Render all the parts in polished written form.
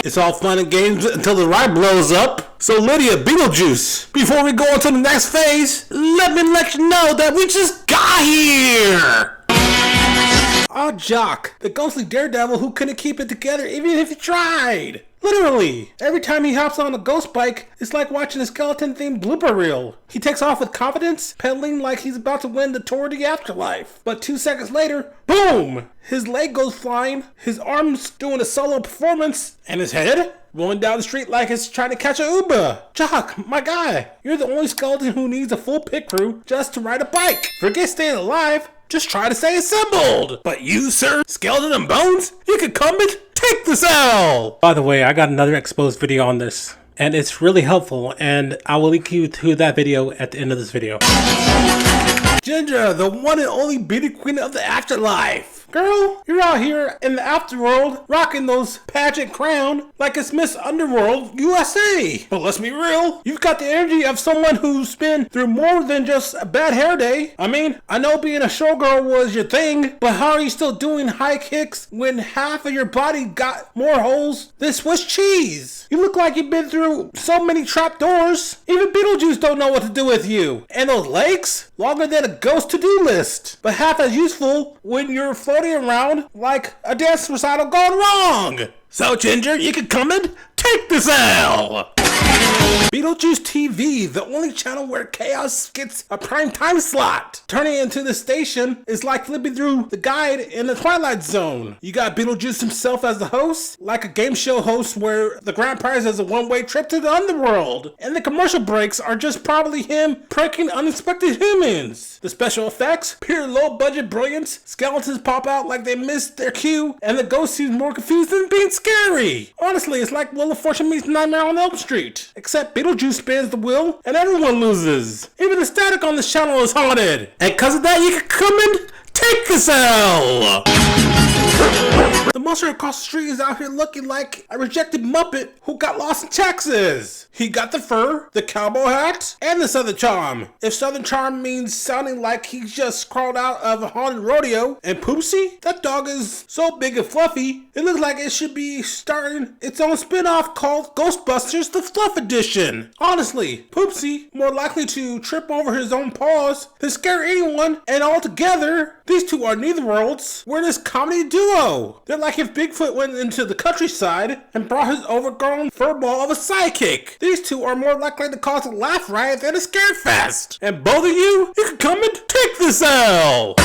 It's all fun and games until the ride blows up. So Lydia, Beetlejuice, before we go on to the next phase, let me let you know that we just got here. Our Jock, the ghostly daredevil who couldn't keep it together even if he tried. Literally, every time he hops on a ghost bike, it's like watching a skeleton-themed blooper reel. He takes off with confidence, pedaling like he's about to win the tour of the afterlife. But 2 seconds later, boom! His leg goes flying, his arms doing a solo performance, and his head rolling down the street like it's trying to catch a Uber. Jock, my guy, you're the only skeleton who needs a full pit crew just to ride a bike. Forget staying alive, just try to stay assembled. But you, sir, skeleton and bones, you can come and take this L. By the way, I got another exposed video on this, and it's really helpful, and I will link you to that video at the end of this video. Ginger, the one and only beauty queen of the afterlife. Girl, you're out here in the afterworld rocking those pageant crown like it's Miss Underworld USA. But let's be real, you've got the energy of someone who's been through more than just a bad hair day. I mean, I know being a showgirl was your thing, but how are you still doing high kicks when half of your body got more holes than Swiss cheese? You look like you've been through so many trapdoors. Even Beetlejuice don't know what to do with you. And those legs? Longer than a ghost to-do list, but half as useful when you're floating around like a dance recital gone wrong. So Ginger, you can come and take this L. Beetlejuice TV, the only channel where chaos gets a prime time slot. Turning into the station is like flipping through the guide in the Twilight Zone. You got Beetlejuice himself as the host, like a game show host where the grand prize is a one-way trip to the underworld. And the commercial breaks are just probably him pranking unexpected humans. The special effects, pure low-budget brilliance, skeletons pop out like they missed their cue, and the ghost seems more confused than being scary. Honestly, it's like Wheel of Fortune meets Nightmare on Elm Street. Except Beetlejuice spins the wheel and everyone loses. Even the static on this channel is haunted. And because of that, you can come and take this L. The monster across the street is out here looking like a rejected Muppet who got lost in Texas. He got the fur, the cowboy hat, and the Southern Charm. If Southern Charm means sounding like he just crawled out of a haunted rodeo. And Poopsie, that dog is so big and fluffy, it looks like it should be starting its own spin-off called Ghostbusters The Fluff Edition. Honestly, Poopsie, more likely to trip over his own paws than scare anyone, and altogether, these two are neither worlds. We're this comedy duo. They're like if Bigfoot went into the countryside and brought his overgrown furball of a sidekick. These two are more likely to cause a laugh riot than a scare fest. And both of you can come and take this L.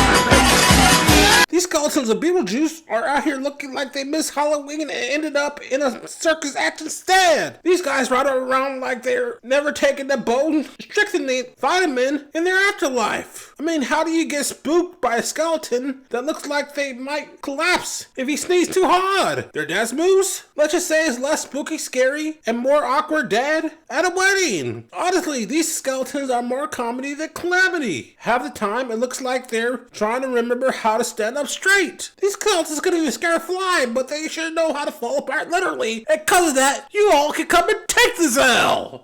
These skeletons of Beetlejuice are out here looking like they missed Halloween and ended up in a circus act instead. These guys ride around like they're never taking the bone restricting the vitamin in their afterlife. I mean, how do you get spooked by a skeleton that looks like they might collapse if he sneezes too hard? Their dance moves? Let's just say it's less spooky, scary, and more awkward dad at a wedding. Honestly, these skeletons are more comedy than calamity. Half the time, it looks like they're trying to remember how to stand up straight. These skeletons couldn't even scare a fly, but they sure know how to fall apart literally. And because of that, you all can come and take this L.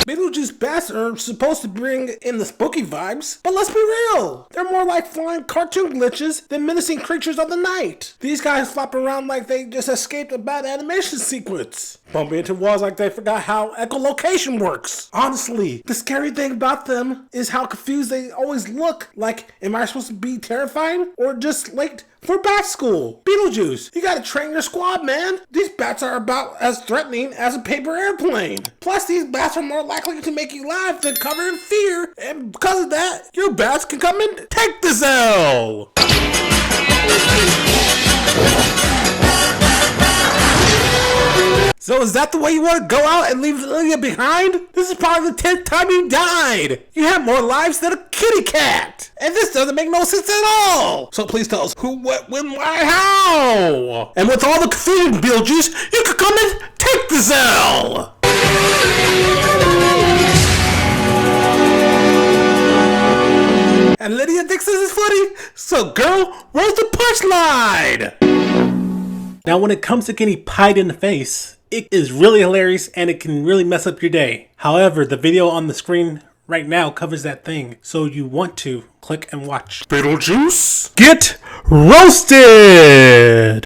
Beetlejuice bats are supposed to bring in the spooky vibes, but let's be real. They're more like flying cartoon glitches than menacing creatures of the night. These guys flop around like they just escaped a bad animation sequence, bumping into walls like they forgot how echolocation works. Honestly, the scary thing about them is how confused they always look. Like, am I supposed to be terrifying or just late for bat school? Beetlejuice, you gotta train your squad, man. These bats are about as threatening as a paper airplane. Plus, these bats are more likely to make you laugh than cover in fear. And because of that, your bats can come and take this L. So is that the way you want to go out and leave Lydia behind? This is probably the 10th time you died. You have more lives than a kitty cat. And this doesn't make no sense at all. So please tell us who, what, when, why, how. And with all the confusion, Beetlejuice, you can come and take this L. And Lydia thinks this is funny. So girl, where's the punchline? Now when it comes to getting pied in the face, it is really hilarious and it can really mess up your day. However, the video on the screen right now covers that thing, so you want to click and watch. Beetlejuice Get Roasted!